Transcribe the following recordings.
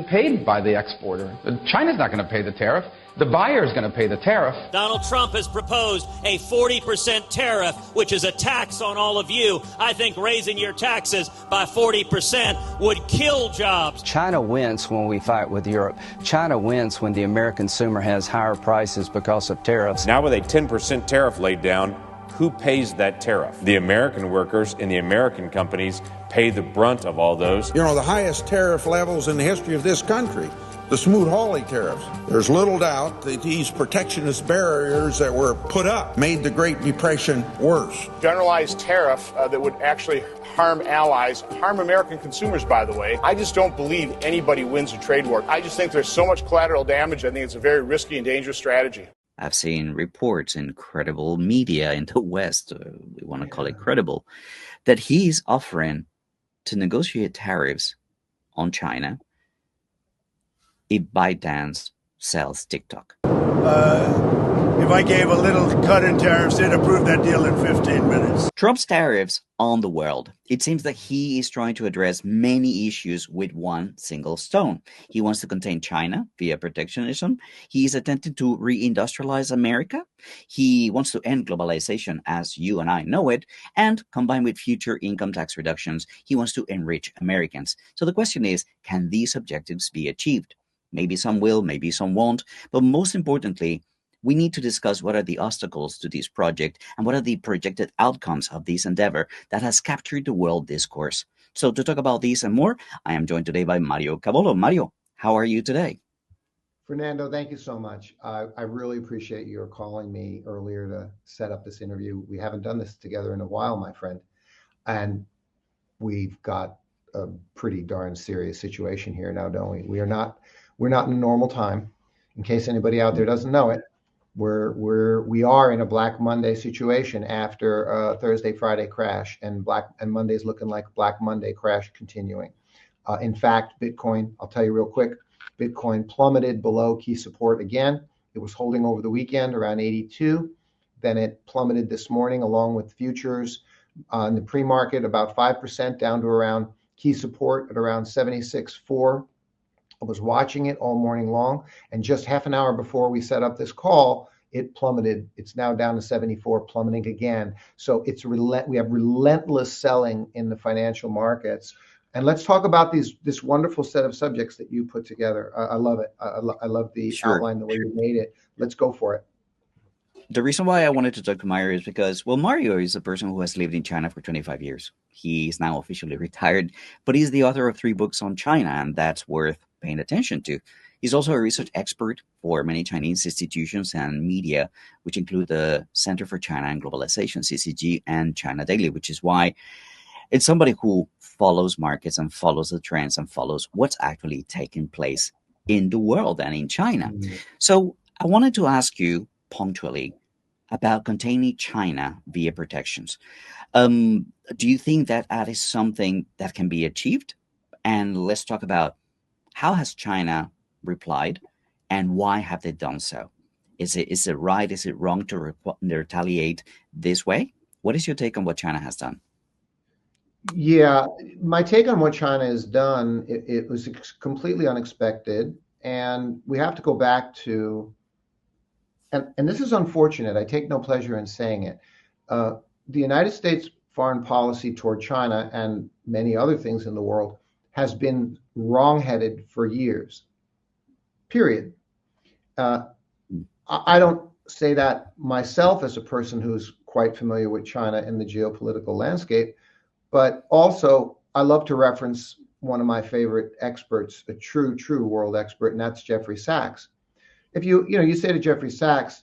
paid by the exporter. China's not going to pay the tariff. The buyer is going to pay the tariff. Donald Trump has proposed a 40% tariff, which is a tax on all of you. I think raising your taxes by 40% would kill jobs. China wins when we fight with Europe. China wins when the American consumer has higher prices because of tariffs. Now with a 10% tariff laid down, who pays that tariff? The American workers and the American companies pay the brunt of all those. You know, the highest tariff levels in the history of this country, the Smoot-Hawley tariffs. There's little doubt that these protectionist barriers that were put up made the Great Depression worse. Generalized tariff that would actually harm allies, harm American consumers, by the way. I just don't believe anybody wins a trade war. I just think there's so much collateral damage. I think it's a very risky and dangerous strategy. I've seen reports in credible media in the West, we want to call it credible, that he's offering to negotiate tariffs on China if ByteDance sells TikTok. If I gave a little cut in tariffs, they'd approve that deal in 15 minutes. Trump's tariffs on the world. It seems that he is trying to address many issues with one single stone. He wants to contain China via protectionism. He is attempting to re-industrialize America. He wants to end globalization as you and I know it. And combined with future income tax reductions, he wants to enrich Americans. So the question is, can these objectives be achieved? Maybe some will, maybe some won't. But most importantly, we need to discuss what are the obstacles to this project and what are the projected outcomes of this endeavor that has captured the world discourse. So to talk about these and more, I am joined today by Mario Cavolo. Mario, how are you today? Fernando, thank you so much. I really appreciate your calling me earlier to set up this interview. We haven't done this together in a while, my friend. And we've got a pretty darn serious situation here now, don't we? We're not in a normal time. In case anybody out there doesn't know it, we are in a Black Monday situation after a Thursday, Friday crash, and Monday's looking like Black Monday crash continuing. In fact, Bitcoin, I'll tell you real quick, Bitcoin plummeted below key support again. It was holding over the weekend around 82. Then it plummeted this morning along with futures in the pre-market about 5% down to around key support at around 76.4. I was watching it all morning long, and just half an hour before we set up this call, it plummeted. It's now down to 74, plummeting again. So we have relentless selling in the financial markets. And let's talk about this wonderful set of subjects that you put together. I love it. I love the outline, the way you made it. Let's go for it. The reason why I wanted to talk to Mario is because, well, Mario is a person who has lived in China for 25 years. He's now officially retired, but he's the author of 3 books on China, and that's worth paying attention to. He's also a research expert for many Chinese institutions and media, which include the Center for China and Globalization, CCG, and China Daily, which is why it's somebody who follows markets and follows the trends and follows what's actually taking place in the world and in China. So I wanted to ask you punctually about containing China via protections. Do you think that that is something that can be achieved? And let's talk about how has China replied and why have they done so? Is it right? Is it wrong to retaliate this way? What is your take on what China has done? Yeah, my take on what China has done, it was completely unexpected. And we have to go back to, and this is unfortunate, I take no pleasure in saying it. The United States foreign policy toward China and many other things in the world has been wrong-headed for years, period. I don't say that myself as a person who's quite familiar with China and the geopolitical landscape, but also I love to reference one of my favorite experts, a true world expert, and that's Jeffrey Sachs. If you say to Jeffrey Sachs,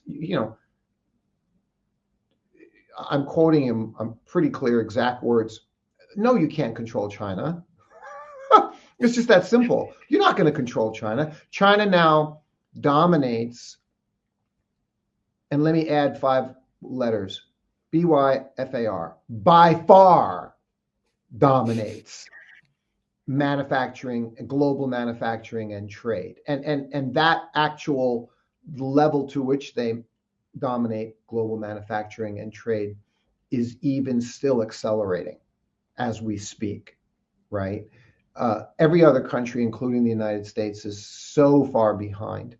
I'm quoting him, I'm pretty clear exact words. No, you can't control China. It's just that simple. You're not going to control China. China now dominates, and let me add 5 letters, BYFAR, by far dominates manufacturing, global manufacturing and trade. And that actual level to which they dominate global manufacturing and trade is even still accelerating as we speak, right? Every other country, including the United States, is so far behind.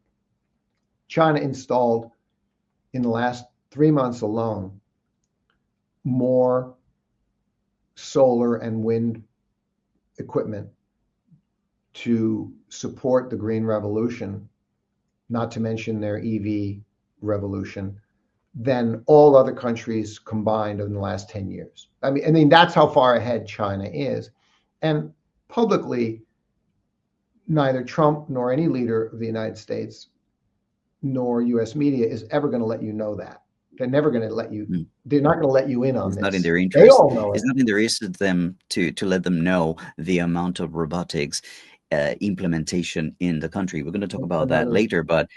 China installed, in the last 3 months alone, more solar and wind equipment to support the green revolution, not to mention their EV revolution, than all other countries combined in the last 10 years. I mean, that's how far ahead China is. And publicly, neither Trump nor any leader of the United States nor US media is ever going to let you know that. They're never going to let you, they're not going to let you in on It's this. not in their interest. They all know it. It's not in their interest of them to let them know the amount of robotics implementation in the country. We're going to talk about that later, but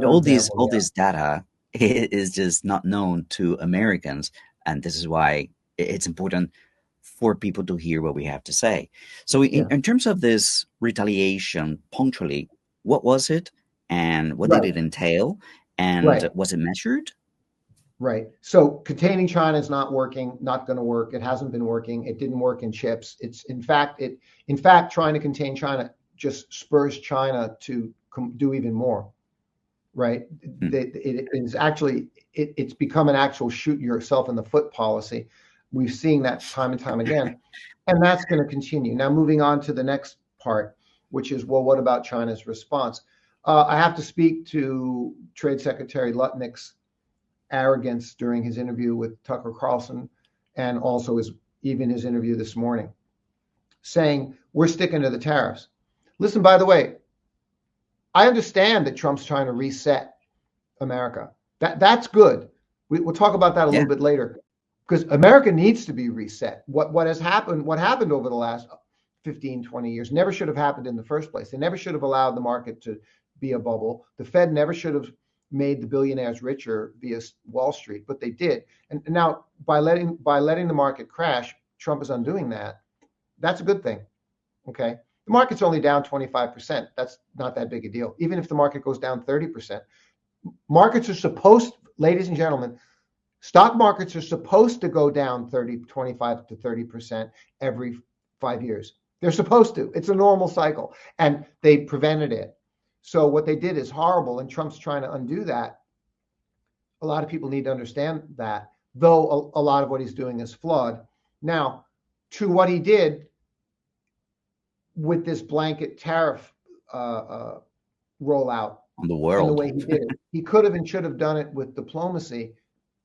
all this data is just not known to Americans, and this is why it's important for people to hear what we have to say. So in terms of this retaliation punctually, what was it, and what did it entail, and was it measured? Right. So containing China is not working, not going to work. It hasn't been working. It didn't work in chips. It's in fact, trying to contain China just spurs China to do even more. Right. It is actually, it's become an actual shoot yourself in the foot policy. We've seen that time and time again, and that's going to continue. Now, moving on to the next part, which is, well, what about China's response? I have to speak to Trade Secretary Lutnick's arrogance during his interview with Tucker Carlson, and also his interview this morning, saying we're sticking to the tariffs. Listen, by the way, I understand that Trump's trying to reset America. That's good. We'll talk about that a little bit later, because America needs to be reset. What happened over the last 15, 20 years never should have happened in the first place. They never should have allowed the market to be a bubble. The Fed never should have made the billionaires richer via Wall Street, but they did. And now by letting the market crash, Trump is undoing that. That's a good thing. Okay. The market's only down 25%. That's not that big a deal. Even if the market goes down 30%, markets are supposed, ladies and gentlemen, stock markets are supposed to go down 25 to 30% every 5 years. They're supposed to. It's a normal cycle, and they prevented it. So what they did is horrible, and Trump's trying to undo that. A lot of people need to understand that, though a lot of what he's doing is flawed. Now, to what he did with this blanket tariff rollout on the world, and the way he did it, he could have and should have done it with diplomacy.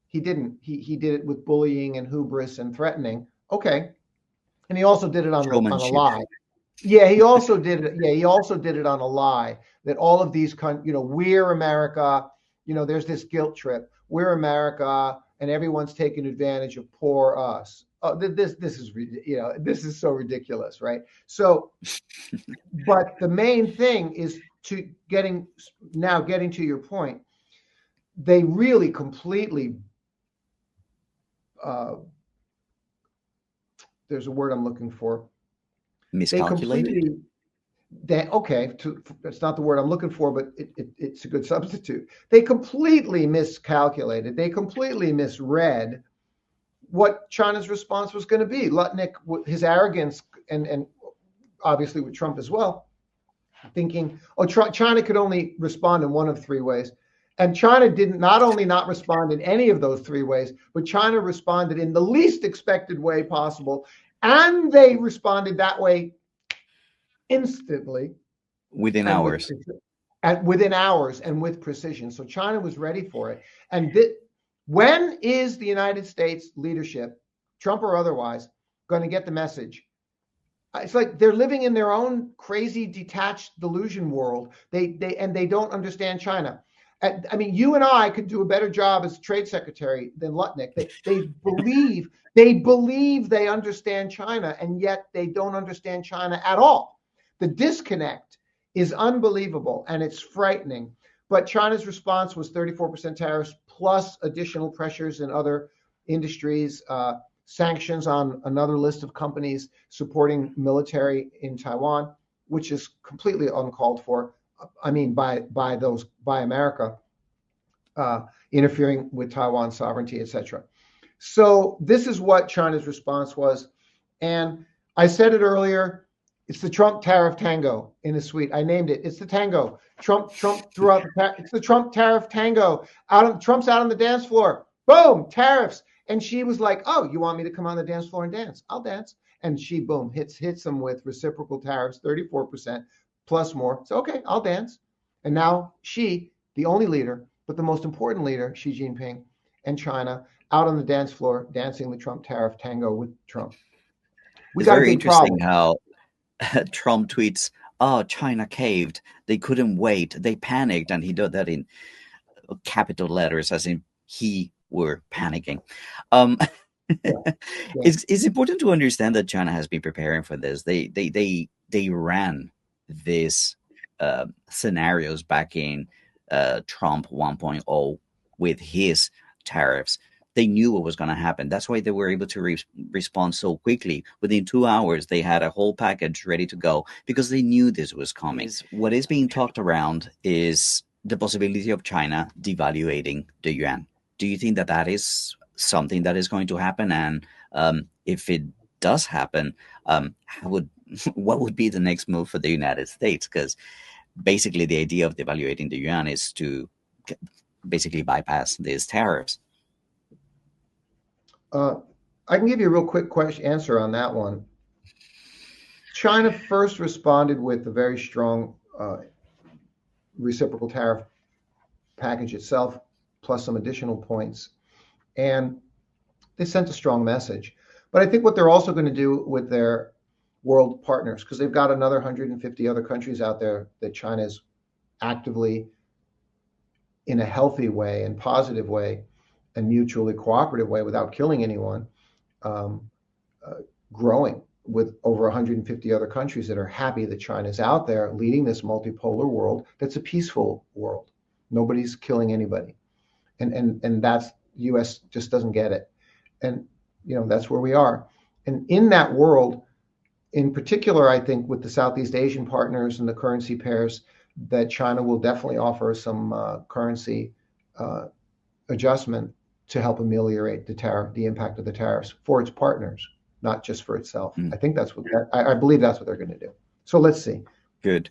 He didn't. He did it with bullying and hubris and threatening. Okay, and he also did it on a lie. Yeah, he also did it. Yeah, he also did it on a lie that all of these, we're America. There's this guilt trip. We're America, and everyone's taking advantage of poor us. Oh, this is this is so ridiculous, right? So, but the main thing is getting to your point. They really completely. There's a word I'm looking for. Miscalculated. That's not the word I'm looking for, but it's a good substitute. They completely miscalculated. They completely misread what China's response was going to be. Lutnick, his arrogance, and obviously with Trump as well, thinking, China could only respond in one of three ways. And China didn't not only not respond in any of those three ways, but China responded in the least expected way possible. And they responded that way instantly. Within hours. Within hours and with precision. So China was ready for it. And when is the United States leadership, Trump or otherwise, going to get the message? It's like they're living in their own crazy, detached delusion world. They don't understand China. I mean, you and I could do a better job as trade secretary than Lutnick. They believe they understand China, and yet they don't understand China at all. The disconnect is unbelievable, and it's frightening. But China's response was 34% tariffs plus additional pressures in other industries, sanctions on another list of companies supporting military in Taiwan, which is completely uncalled for. I mean, by America, interfering with Taiwan's sovereignty, etc. So this is what China's response was. And I said it earlier, It's the Trump tariff tango in the suite. I named it. It's the tango. Trump threw out it's the Trump tariff tango. Trump's out on the dance floor. Boom, tariffs. And she was like, "Oh, you want me to come on the dance floor and dance? I'll dance." And she boom hits them with reciprocal tariffs, 34% plus more. So okay, I'll dance. And now she, the only leader, but the most important leader, Xi Jinping, and China out on the dance floor dancing the Trump tariff tango with Trump. It's very interesting how Trump tweets, "Oh, China caved. They couldn't wait. They panicked," and he did that in capital letters, as in he were panicking. It's important to understand that China has been preparing for this. They ran these scenarios back in Trump 1.0 with his tariffs. They knew what was going to happen. That's why they were able to respond so quickly. Within 2 hours, they had a whole package ready to go because they knew this was coming. What is being talked around is the possibility of China devaluating the yuan. Do you think that that is something that is going to happen? And if it does happen, what would be the next move for the United States? Because basically the idea of devaluating the yuan is to basically bypass these tariffs. I can give you a real quick answer on that one. China first responded with a very strong reciprocal tariff package itself, plus some additional points. And they sent a strong message. But I think what they're also going to do with their world partners, because they've got another 150 other countries out there that China is actively, in a healthy way and positive way and mutually cooperative way without killing anyone, growing with over 150 other countries that are happy that China's out there leading this multipolar world that's a peaceful world. Nobody's killing anybody. And that's, US just doesn't get it. And, that's where we are. And in that world, in particular, I think with the Southeast Asian partners and the currency pairs, that China will definitely offer some currency adjustment to help ameliorate the impact of the tariffs for its partners, not just for itself. I think that's what I believe that's what they're going to do. So let's see. Good.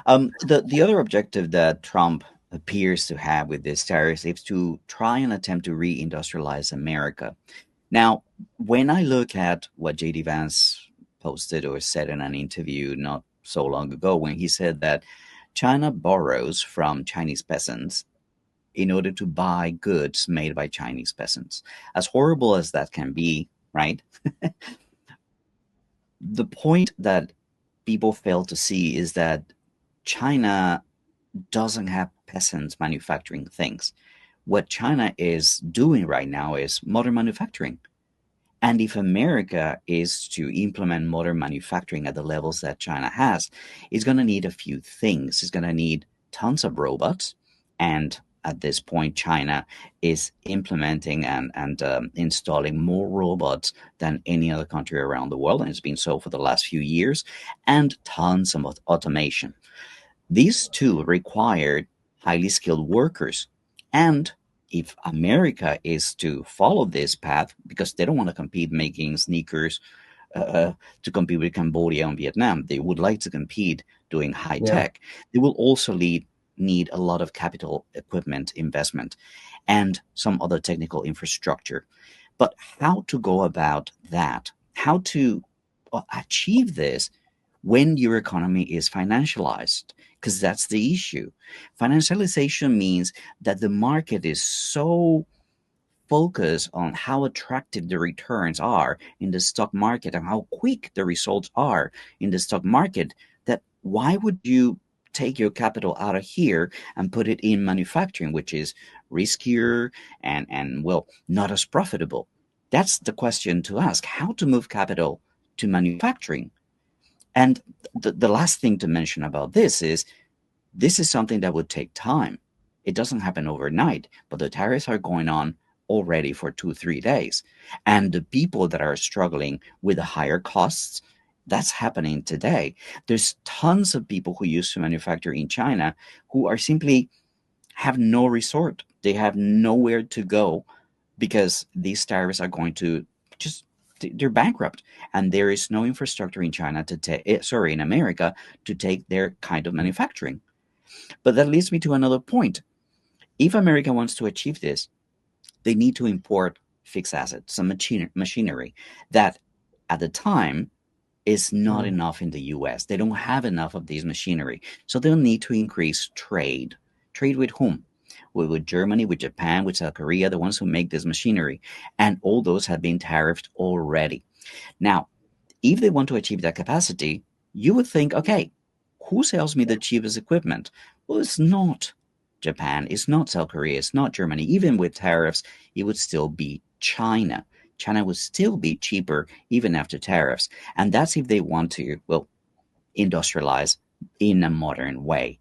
The other objective that Trump appears to have with this tariffs is to try and attempt to re-industrialize America. Now, when I look at what J.D. Vance posted or said in an interview not so long ago, when he said that China borrows from Chinese peasants in order to buy goods made by Chinese peasants. As horrible as that can be, right? The point that people fail to see is that China doesn't have peasants manufacturing things. What China is doing right now is modern manufacturing. And if America is to implement modern manufacturing at the levels that China has, it's going to need a few things. It's going to need tons of robots. And at this point, China is implementing and installing more robots than any other country around the world. And it's been so for the last few years. And tons of automation. These two require highly skilled workers. And if America is to follow this path, because they don't want to compete making sneakers to compete with Cambodia and Vietnam, they would like to compete doing high tech. They will also need a lot of capital equipment investment and some other technical infrastructure. But how to go about that, how to achieve this when your economy is financialized, because that's the issue. Financialization means that the market is so focused on how attractive the returns are in the stock market and how quick the results are in the stock market, that why would you take your capital out of here and put it in manufacturing, which is riskier and well, not as profitable? That's the question to ask, how to move capital to manufacturing. And the last thing to mention about this is something that would take time. It doesn't happen overnight, but the tariffs are going on already for 2-3 days. And the people that are struggling with the higher costs, that's happening today. There's tons of people who used to manufacture in China who are simply have no resort. They have nowhere to go because these tariffs are going to just they're bankrupt, and there is no infrastructure in China to take, in America, to take their kind of manufacturing. But that leads me to another point. If America wants to achieve this, they need to import fixed assets, some machinery that at the time is not enough in the US. They don't have enough of this machinery. So they'll need to increase trade. Trade with whom? With Germany, with Japan, with South Korea, the ones who make this machinery. And all those have been tariffed already. Now, if they want to achieve that capacity, you would think, okay, who sells me the cheapest equipment? Well, it's not Japan, it's not South Korea, it's not Germany. Even with tariffs, it would still be China. China would still be cheaper even after tariffs. And that's if they want to, well, industrialize in a modern way.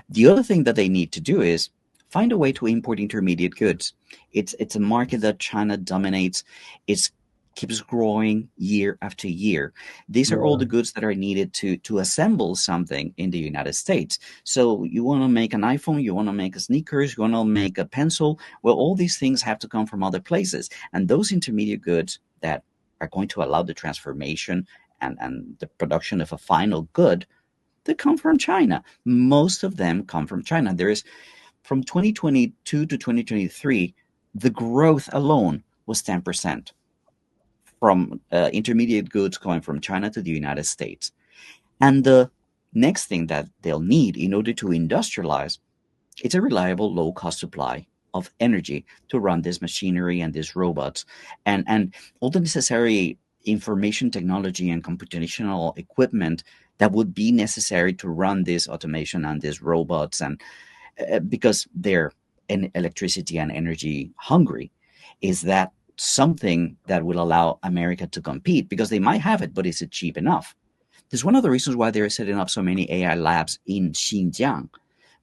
The other thing that they need to do is find a way to import intermediate goods. It's a market that China dominates. It keeps growing year after year. These are all the goods that are needed to assemble something in the United States. So you want to make an iPhone, you want to make a sneakers, you want to make a pencil. Well, all these things have to come from other places. And those intermediate goods that are going to allow the transformation and the production of a final good, they come from China. Most of them come from China. There is, from 2022 to 2023, the growth alone was 10% from intermediate goods going from China to the United States. And the next thing that they'll need in order to industrialize, it's a reliable, low-cost supply of energy to run this machinery and these robots and all the necessary information technology and computational equipment that would be necessary to run this automation and these robots, and because they're electricity and energy hungry, is that something that will allow America to compete, because they might have it, but is it cheap enough? There's one of the reasons why they're setting up so many AI labs in Xinjiang,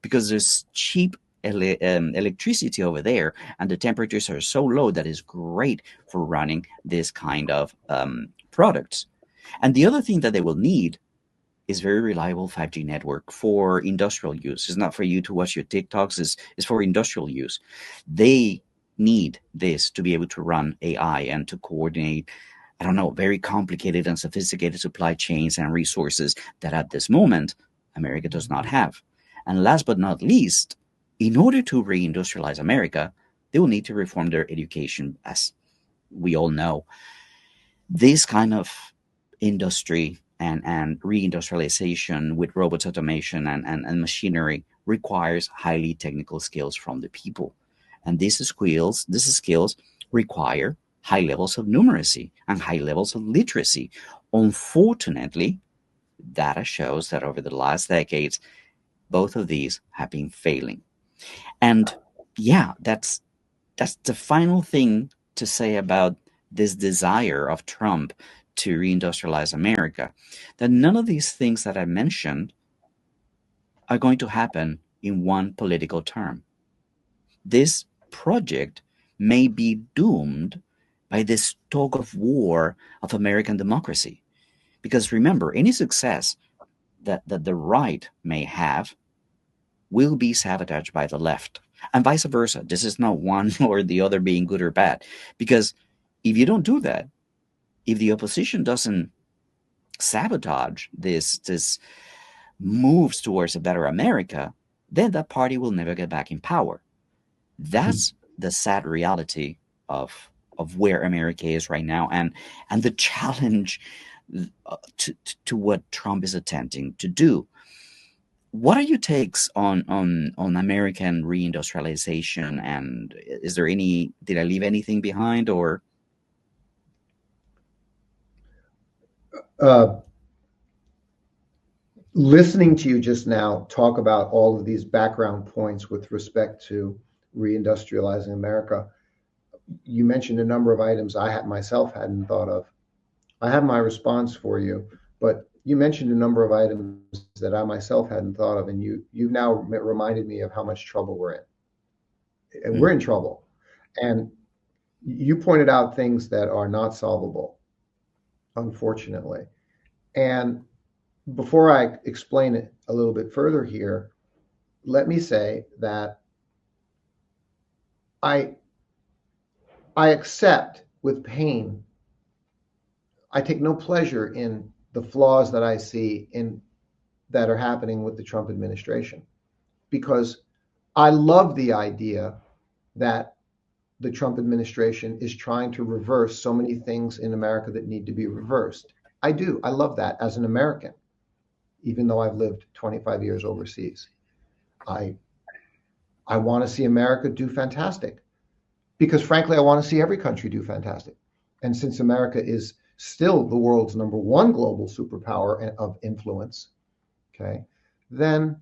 because there's cheap electricity over there, and the temperatures are so low that it's great for running this kind of products. And the other thing that they will need is very reliable 5G network for industrial use. It's not for you to watch your TikToks, it's for industrial use. They need this to be able to run AI and to coordinate, I don't know, very complicated and sophisticated supply chains and resources that at this moment, America does not have. And last but not least, in order to reindustrialize America, they will need to reform their education. As we all know, this kind of industry and reindustrialization with robots, automation, and machinery requires highly technical skills from the people. And these skills require high levels of numeracy and high levels of literacy. Unfortunately, data shows that over the last decades, both of these have been failing. And yeah, that's the final thing to say about this desire of Trump to reindustrialize America, that none of these things that I mentioned are going to happen in one political term. This project may be doomed by this tug of war of American democracy. Because remember, any success that the right may have will be sabotaged by the left, and vice versa. This is not one or the other being good or bad, because if you don't do that, if the opposition doesn't sabotage this moves towards a better America, then that party will never get back in power. That's the sad reality of where America is right now, and the challenge to what Trump is attempting to do. What are your takes on American reindustrialization? And is there did I leave anything behind, or? Listening to you just now talk about all of these background points with respect to reindustrializing America, you mentioned a number of items I myself hadn't thought of. I have my response for you, but you mentioned a number of items that I myself hadn't thought of, and you've now reminded me of how much trouble we're in. And we're in trouble. And you pointed out things that are not solvable, unfortunately. And before I explain it a little bit further here, let me say that I accept with pain I take no pleasure in the flaws that I see in that are happening with the Trump administration, because I love the idea that the Trump administration is trying to reverse so many things in America that need to be reversed. I do. I love that as an American, even though I've lived 25 years overseas. I want to see America do fantastic, because frankly, I want to see every country do fantastic. And since America is still the world's #1 global superpower of influence, okay, then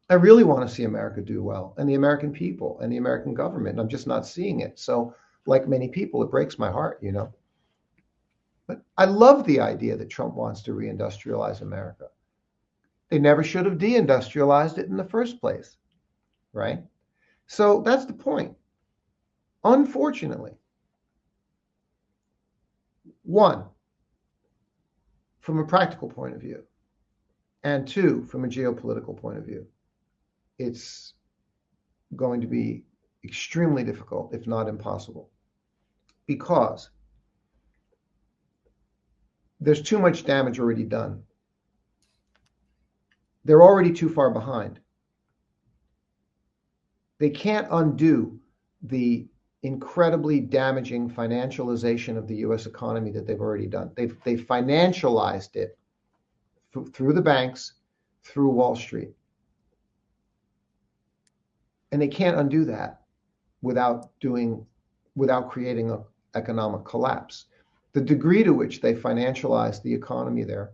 I really want to see America do well, and the American people and the American government. And I'm just not seeing it. So, like many people, it breaks my heart, you know. But I love the idea that Trump wants to reindustrialize America. They never should have deindustrialized it in the first place, right? So that's the point. Unfortunately, one, from a practical point of view, and two, from a geopolitical point of view, it's going to be extremely difficult, if not impossible, because there's too much damage already done. They're already too far behind. They can't undo the incredibly damaging financialization of the U.S. economy that they've already done. They've financialized it through the banks, through Wall Street. And they can't undo that without creating an economic collapse. The degree to which they financialized the economy there,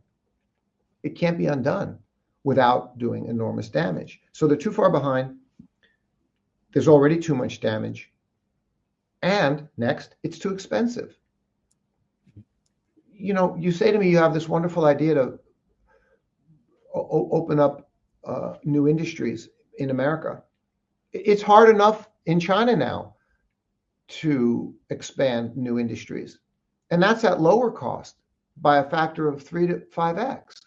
it can't be undone without doing enormous damage. So they're too far behind. There's already too much damage. And next, it's too expensive. You know, you say to me, you have this wonderful idea to open up new industries in America. It's hard enough in China now to expand new industries. And that's at lower cost by a factor of 3 to 5x.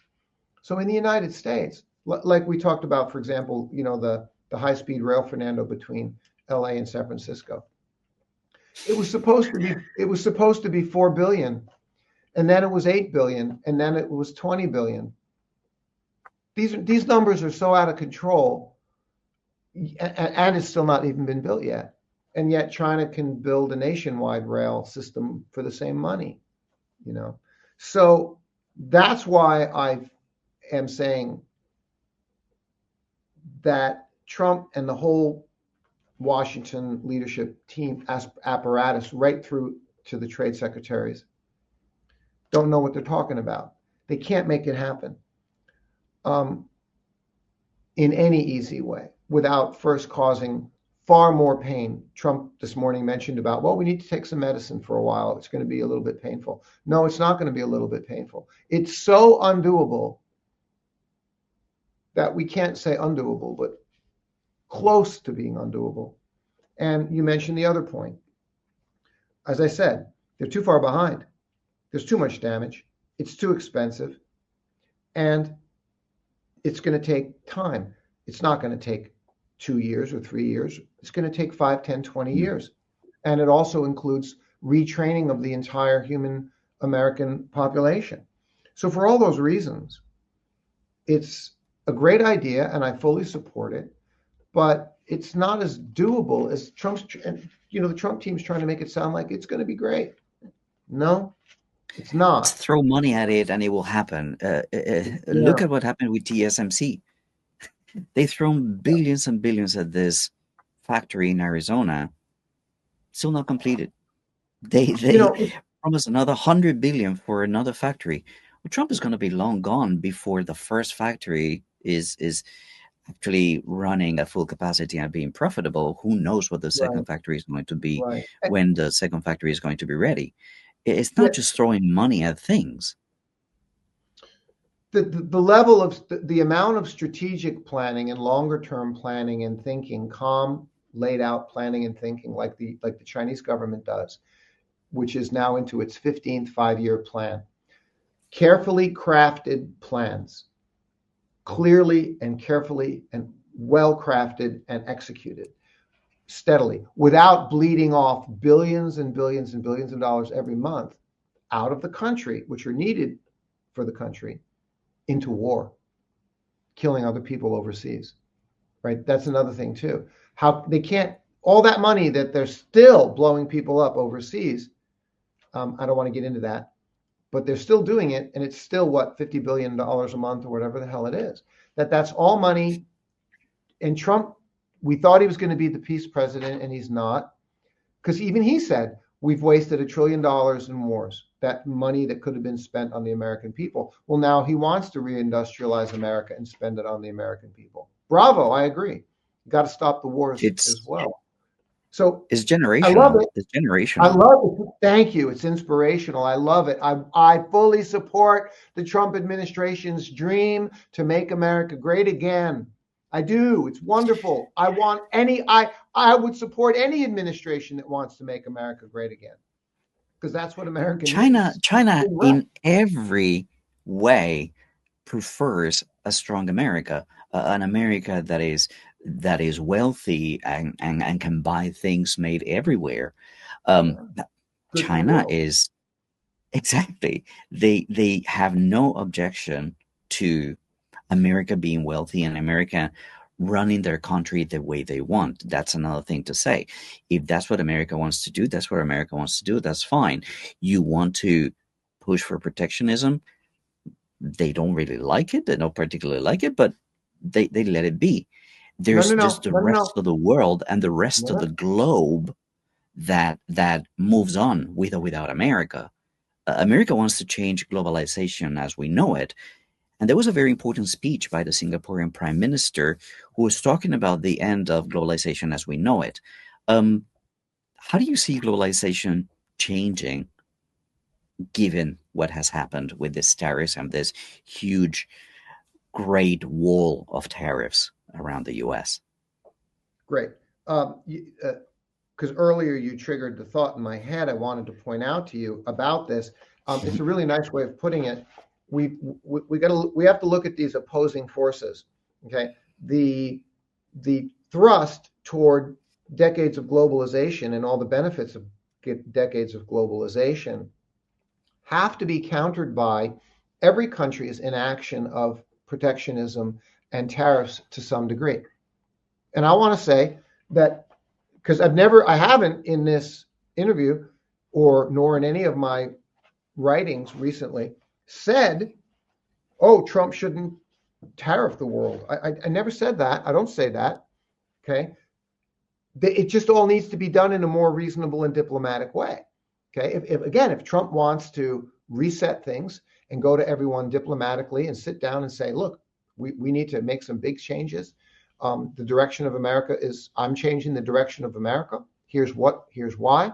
So in the United States, like we talked about, for example, you know, the high-speed rail, Fernando, between LA and San Francisco. It was supposed to be 4 billion, and then it was 8 billion, and then it was 20 billion. These numbers are so out of control, and it's still not even been built yet. And yet China can build a nationwide rail system for the same money, you know. So that's why I am saying that Trump and the whole Washington leadership team apparatus, right through to the trade secretaries, don't know what they're talking about. They can't make it happen in any easy way without first causing far more pain. Trump this morning mentioned about, well, we need to take some medicine for a while. It's going to be a little bit painful. No, it's not going to be a little bit painful. It's so undoable that we can't say undoable, but close to being undoable. And you mentioned the other point. As I said, they're too far behind. There's too much damage. It's too expensive. And it's going to take time. It's not going to take 2 years or 3 years. It's going to take 5, 10, 20 years. And it also includes retraining of the entire human American population. So for all those reasons, it's a great idea and I fully support it, but it's not as doable as the Trump team's trying to make it sound like it's going to be great. No, it's not. Let's throw money at it and it will happen. Look at what happened with TSMC. They've thrown billions and billions at this factory in Arizona, still not completed. They promised another 100 billion for another factory. Well, Trump is going to be long gone before the first factory is actually running at full capacity and being profitable. Who knows what the second factory is going to be when the second factory is going to be ready. It's not just throwing money at things. The level of the amount of strategic planning and longer term planning and thinking, calm, laid out planning and thinking like the Chinese government does, which is now into its 15th 5-year plan. Carefully crafted plans, clearly and carefully and well crafted and executed steadily without bleeding off billions and billions and billions of dollars every month out of the country, which are needed for the country, into war, killing other people overseas, right? That's another thing too. How they can't, all that money that they're still blowing people up overseas. I don't want to get into that, but they're still doing it. And it's still what, $50 billion a month or whatever the hell it is. That's all money. And Trump, we thought he was going to be the peace president, and he's not. Because even he said, we've wasted $1 trillion in wars, that money that could have been spent on the American people. Well, now he wants to reindustrialize America and spend it on the American people. Bravo, I agree. Got to stop the wars as well. So it's generational. I love it. It's generational. I love it. Thank you. It's inspirational. I love it. I fully support the Trump administration's dream to make America great again. I do. It's wonderful. I would support any administration that wants to make America great again, because that's what America needs. China in every way prefers a strong America, an America that is wealthy and can buy things made everywhere. China is exactly. They have no objection to America being wealthy and America running their country the way they want. That's another thing to say. If that's what America wants to do, that's what America wants to do. That's fine. You want to push for protectionism. They don't really like it. They don't particularly like it, but they let it be. There's just the rest of the world and the rest of the globe that moves on with or without America. America wants to change globalization as we know it. And there was a very important speech by the Singaporean Prime Minister who was talking about the end of globalization as we know it. How do you see globalization changing given what has happened with this tariffs and this huge, great wall of tariffs around the U.S.? Great. Because earlier you triggered the thought in my head I wanted to point out to you about this. It's a really nice way of putting it. We have to look at these opposing forces. Okay, the thrust toward decades of globalization and all the benefits of decades of globalization have to be countered by every country's inaction of protectionism and tariffs to some degree. And I want to say that because I haven't in this interview nor in any of my writings recently said, oh, Trump shouldn't tariff the world. I never said that. I don't say that. Okay. It just all needs to be done in a more reasonable and diplomatic way. Okay. If Trump wants to reset things and go to everyone diplomatically and sit down and say, look, we need to make some big changes. The direction of America is, I'm changing the direction of America. Here's why.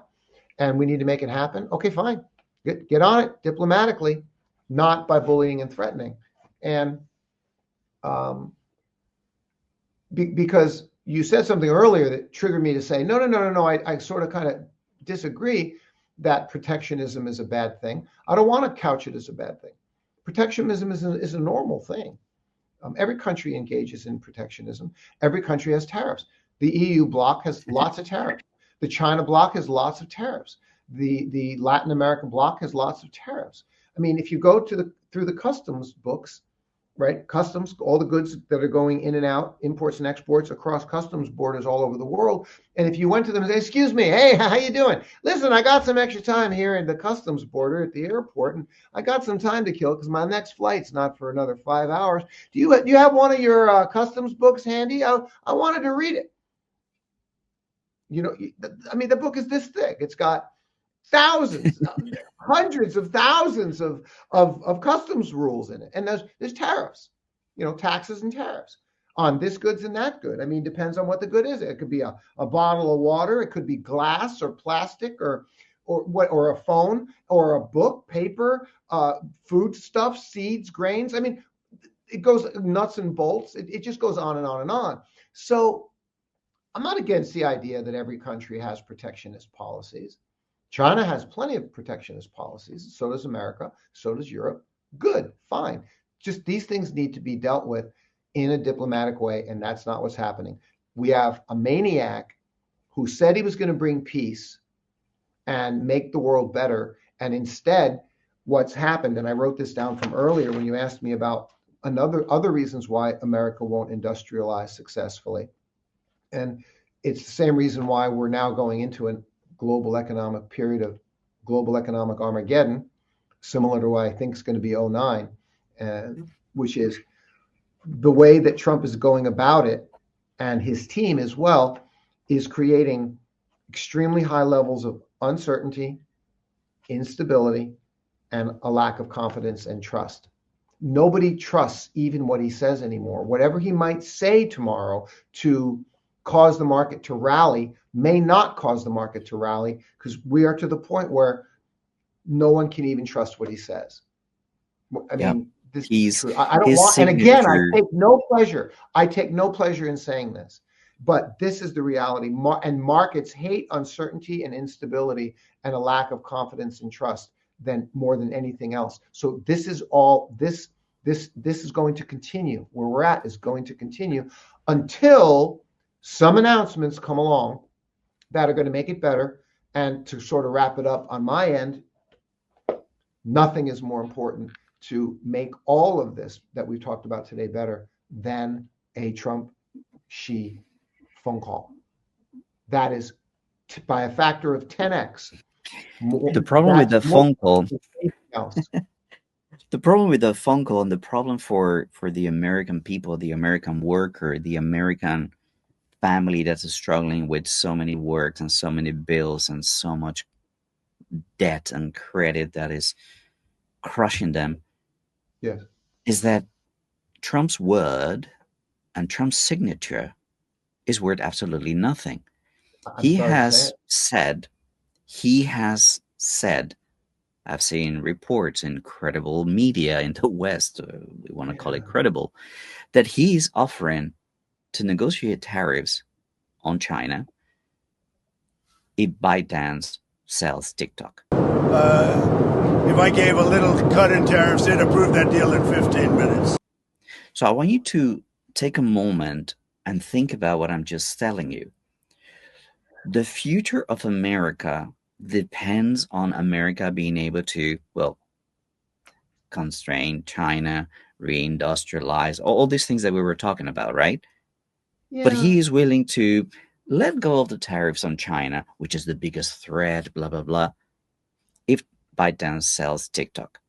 And we need to make it happen. Okay, fine. Get on it diplomatically, not by bullying and threatening. And because you said something earlier that triggered me to say, no, I sort of kind of disagree that protectionism is a bad thing. I don't want to couch it as a bad thing. Protectionism is a normal thing. Every country engages in protectionism. Every country has tariffs. The EU bloc has lots of tariffs. The China bloc has lots of tariffs. The Latin American bloc has lots of tariffs. I mean, if you go through the customs books, right? Customs, all the goods that are going in and out, imports and exports across customs borders all over the world. And if you went to them and say, excuse me, hey, how you doing? Listen, I got some extra time here in the customs border at the airport, and I got some time to kill because my next flight's not for another 5 hours. Do you have one of your customs books handy? I wanted to read it. You know, I mean, the book is this thick. It's got thousands, hundreds of thousands of customs rules in it. And there's tariffs, taxes and tariffs on this goods and that good. I mean, depends on what the good is. It could be a bottle of water. It could be glass or plastic or a phone or a book, paper, foodstuff, seeds, grains. I mean, it goes nuts and bolts. It just goes on and on and on. So I'm not against the idea that every country has protectionist policies. China has plenty of protectionist policies. So does America. So does Europe. Good, fine. Just these things need to be dealt with in a diplomatic way, and that's not what's happening. We have a maniac who said he was going to bring peace and make the world better, And instead, what's happened, and I wrote this down from earlier when you asked me about other reasons why America won't industrialize successfully. And it's the same reason why we're now going into a global economic period of global economic Armageddon, similar to what I think is going to be '09, which is the way that Trump is going about it, and his team as well, is creating extremely high levels of uncertainty, instability, and a lack of confidence and trust. Nobody trusts even what he says anymore. Whatever he might say tomorrow to cause the market to rally may not cause the market to rally, because we are to the point where no one can even trust what he says. I mean, this is true. I don't want, and again, I take no pleasure. I take no pleasure in saying this, but this is the reality. And markets hate uncertainty and instability and a lack of confidence and trust more than anything else. So this is all this is going to continue. Where we're at is going to continue until some announcements come along that are going to make it better. And to sort of wrap it up on my end, nothing is more important to make all of this that we've talked about today better than a Trump-Xi phone call. That is by a factor of 10x. The problem with the phone call, the problem with the phone call, and the problem for the American people, the American worker, the American family that's struggling with so many works and so many bills and so much debt and credit that is crushing them, is that Trump's word and Trump's signature is worth absolutely nothing. He has said, I've seen reports in credible media in the West, we want to call it credible, that he's offering to negotiate tariffs on China if ByteDance sells TikTok. If I gave a little cut in tariffs, they'd approve that deal in 15 minutes. So I want you to take a moment and think about what I'm just telling you. The future of America depends on America being able to, well, constrain China, re-industrialize, all these things that we were talking about, right? Yeah. But he is willing to let go of the tariffs on China, which is the biggest threat, blah, blah, blah, if ByteDance sells TikTok.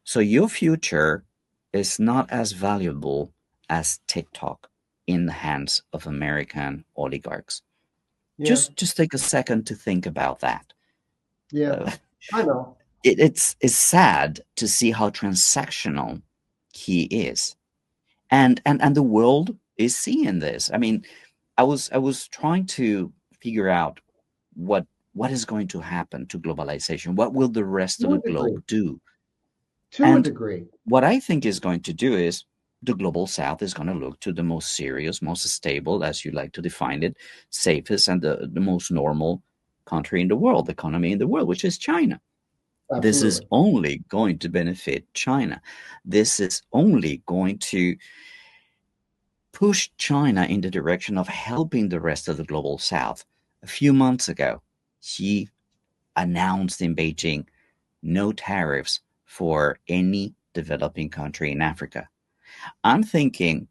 So your future is not as valuable as TikTok in the hands of American oligarchs. Yeah. Just take a second to think about that. Yeah, I know. It's sad to see how transactional he is. And the world is seeing this. I mean, I was trying to figure out what is going to happen to globalization. What will the rest of the globe do? To a degree. What I think is going to do is the global south is going to look to the most serious, most stable, as you like to define it, safest and the most normal country in the world, economy in the world, which is China. Absolutely. This is only going to benefit China. This is only going to push China in the direction of helping the rest of the global south. A few months ago, he announced in Beijing no tariffs for any developing country in Africa. I'm thinking,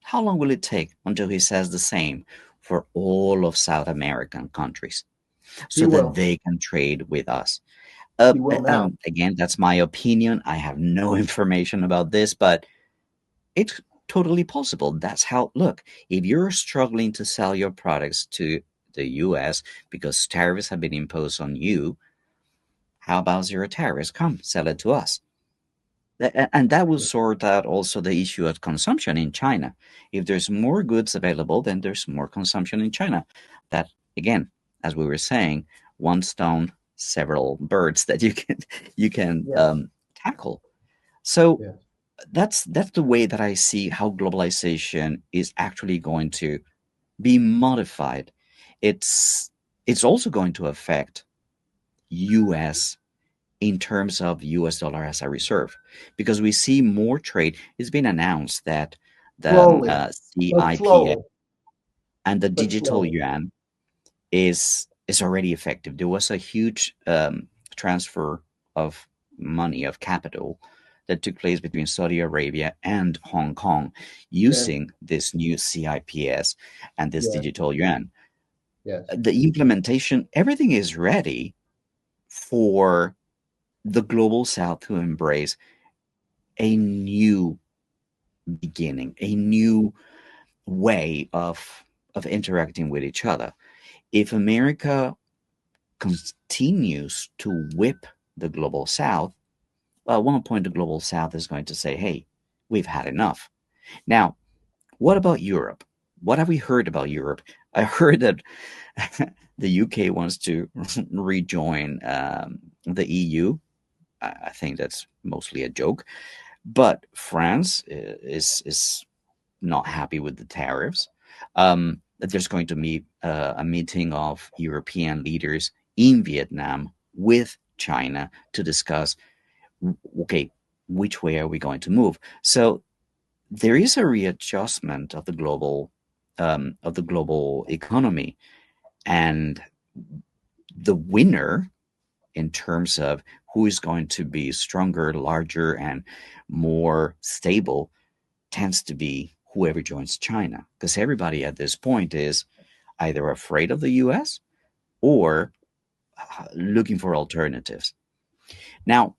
how long will it take until he says the same for all of South American countries so that they can trade with us? Again, that's my opinion. I have no information about this, but it's totally possible. That's how, look, if you're struggling to sell your products to the US because tariffs have been imposed on you, how about zero tariffs? Come, sell it to us. And that will sort out also the issue of consumption in China. If there's more goods available, then there's more consumption in China. That, again, as we were saying, one stone, several birds that you can tackle. So that's the way that I see how globalization is actually going to be modified. It's also going to affect U.S. in terms of U.S. dollar as a reserve, because we see more trade. It's been announced that the CIPA and the digital yuan is is already effective. There was a huge transfer of money, of capital, that took place between Saudi Arabia and Hong Kong using this new CIPS and this digital yuan. Yes. The implementation, everything is ready for the global south to embrace a new beginning, a new way of interacting with each other. If America continues to whip the global south, well, at one point the global south is going to say, hey, we've had enough. Now, what about Europe? What have we heard about Europe? I heard that the UK wants to rejoin the EU. I think that's mostly a joke. But France is not happy with the tariffs. There's going to be a meeting of European leaders in Vietnam with China to discuss, okay, which way are we going to move? So there is a readjustment of the global economy, and the winner in terms of who is going to be stronger, larger, and more stable tends to be whoever joins China, because everybody at this point is either afraid of the US or looking for alternatives. Now,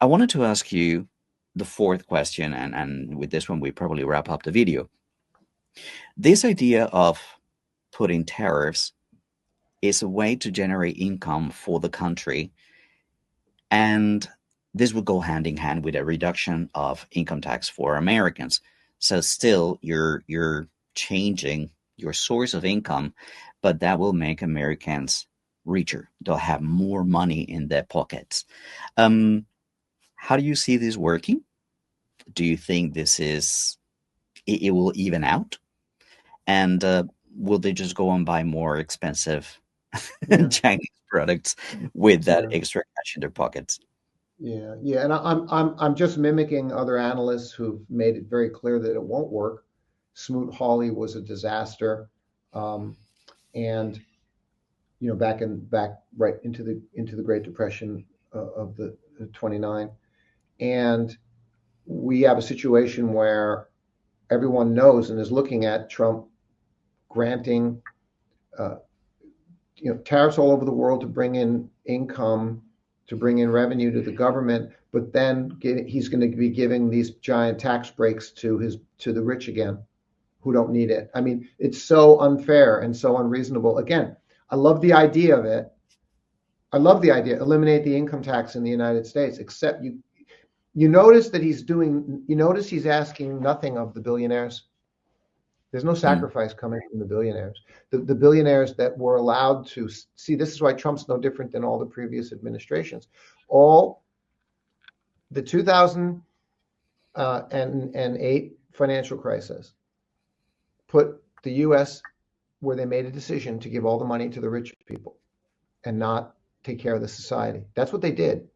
I wanted to ask you the fourth question, and with this one, we probably wrap up the video. This idea of putting tariffs is a way to generate income for the country, and this would go hand in hand with a reduction of income tax for Americans. So still, you're changing your source of income, but that will make Americans richer. They'll have more money in their pockets. How do you see this working? Do you think this is it will even out? And will they just go and buy more expensive Chinese products with that extra cash in their pockets? Yeah, and I'm just mimicking other analysts who've made it very clear that it won't work. Smoot-Hawley was a disaster, and back right into the Great Depression of the 29, and we have a situation where everyone knows and is looking at Trump granting tariffs all over the world to bring in income, to bring in revenue to the government, but then he's going to be giving these giant tax breaks to the rich again, who don't need it. I mean, it's so unfair and so unreasonable. Again, I love the idea of it. I love the idea, eliminate the income tax in the United States, except you notice that he's asking nothing of the billionaires. There's no sacrifice coming from the billionaires. The billionaires that were allowed to see, this is why Trump's no different than all the previous administrations. All the 2008 financial crisis put the U.S. where they made a decision to give all the money to the rich people and not take care of the society. That's what they did.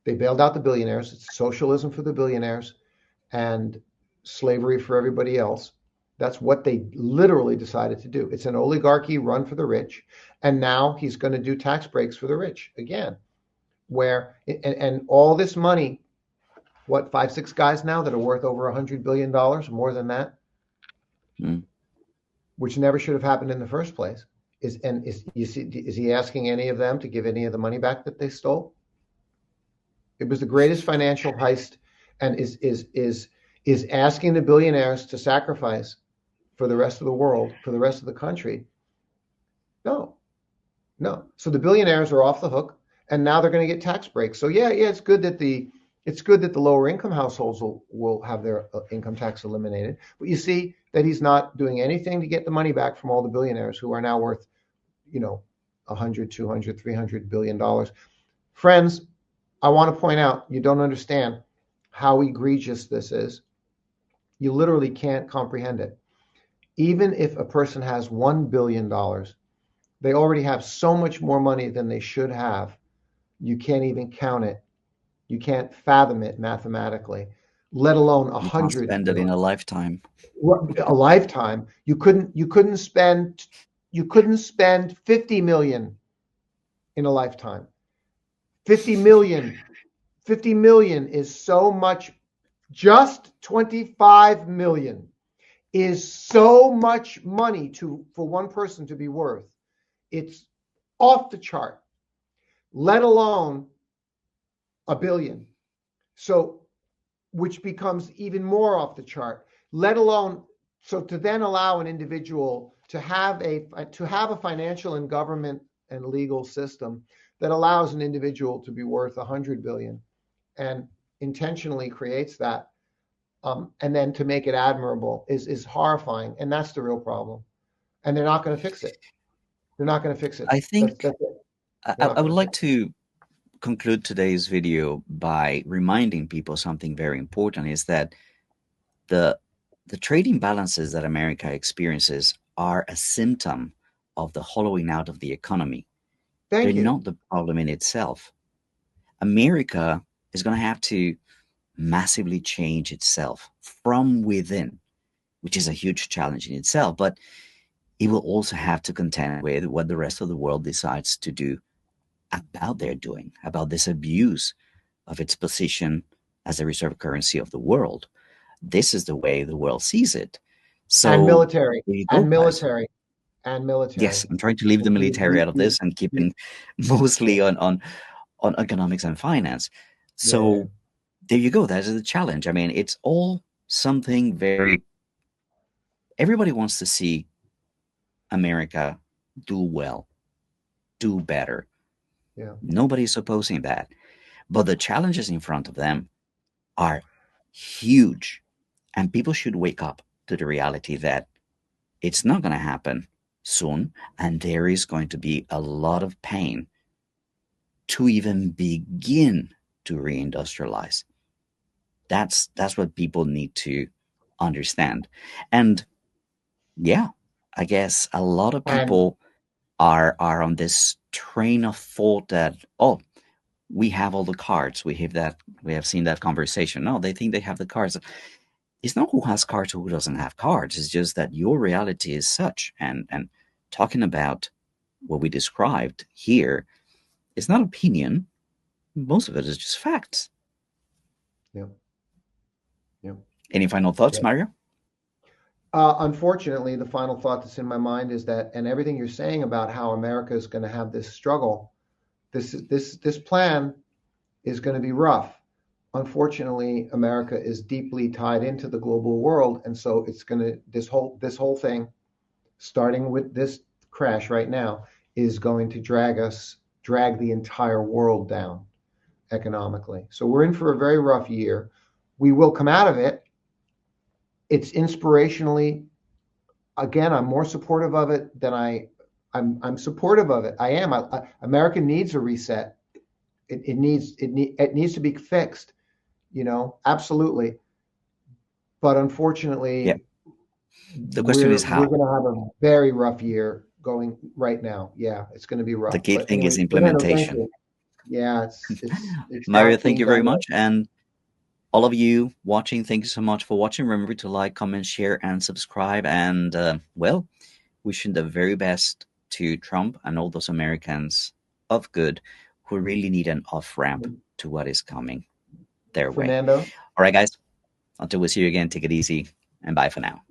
They bailed out the billionaires. It's socialism for the billionaires and slavery for everybody else. That's what they literally decided to do. It's an oligarchy run for the rich. And now he's going to do tax breaks for the rich again, where, and all this money, what, 5-6 guys now that are worth over $100 billion, more than that, which never should have happened in the first place. Is he asking any of them to give any of the money back that they stole? It was the greatest financial heist, and is asking the billionaires to sacrifice for the rest of the world, for the rest of the country. No. So the billionaires are off the hook, and now they're going to get tax breaks. So yeah, it's good that the lower income households will have their income tax eliminated. But you see that he's not doing anything to get the money back from all the billionaires who are now worth, $100, $200, $300 billion. Friends, I want to point out, you don't understand how egregious this is. You literally can't comprehend it. Even if a person has $1 billion, they already have so much more money than they should have. You can't even count it. You can't fathom it mathematically, let alone 100. Spend it in a lifetime. A lifetime. You couldn't spend 50 million in a lifetime. 50 million. 50 million is so much. Just 25 million is so much money for one person to be worth. It's off the chart, let alone a billion. So, which becomes even more off the chart, let alone, so to then allow an individual to have a financial and government and legal system that allows an individual to be worth 100 billion and intentionally creates that, and then to make it admirable is horrifying, and that's the real problem. And they're not going to fix it. They're not going to fix it. I think that's it. I would like to conclude today's video by reminding people something very important, is that the trade imbalances that America experiences are a symptom of the hollowing out of the economy. They're not the problem in itself. America is going to have to massively change itself from within, which is a huge challenge in itself, but it will also have to contend with what the rest of the world decides to do about their doing, about this abuse of its position as the reserve currency of the world. This is the way the world sees it. So, and military, and military. Yes, I'm trying to leave the military out of this and keeping mostly on economics and finance. So there you go. That is the challenge. I mean, it's all something very. Everybody wants to see America do well, do better. Yeah. Nobody's opposing that. But the challenges in front of them are huge. And people should wake up to the reality that it's not going to happen soon. And there is going to be a lot of pain to even begin to reindustrialize. That's what people need to understand. And yeah, I guess a lot of people are on this train of thought that, oh, we have all the cards. We have seen that conversation. No, they think they have the cards. It's not who has cards or who doesn't have cards. It's just that your reality is such. And talking about what we described here is not opinion. Most of it is just facts. Yeah. Yeah. Any final thoughts, Mario? Unfortunately, the final thought that's in my mind is that, and everything you're saying about how America is going to have this struggle, this plan is going to be rough. Unfortunately, America is deeply tied into the global world, and so it's going to this whole thing, starting with this crash right now, is going to drag the entire world down economically. So we're in for a very rough year. We will come out of it. It's inspirationally, again, I'm more supportive of it than I'm supportive of it. I am. America needs a reset. It needs to be fixed, absolutely. But unfortunately, the question is how. We're going to have a very rough year going right now. Yeah, it's going to be rough. The key thing is implementation. Yeah, it's Mario, thank you very much. And all of you watching, thank you so much for watching. Remember to like, comment, share, and subscribe. And, wishing the very best to Trump and all those Americans of good who really need an off-ramp to what is coming their way. Fernando. All right, guys. Until we see you again, take it easy, and bye for now.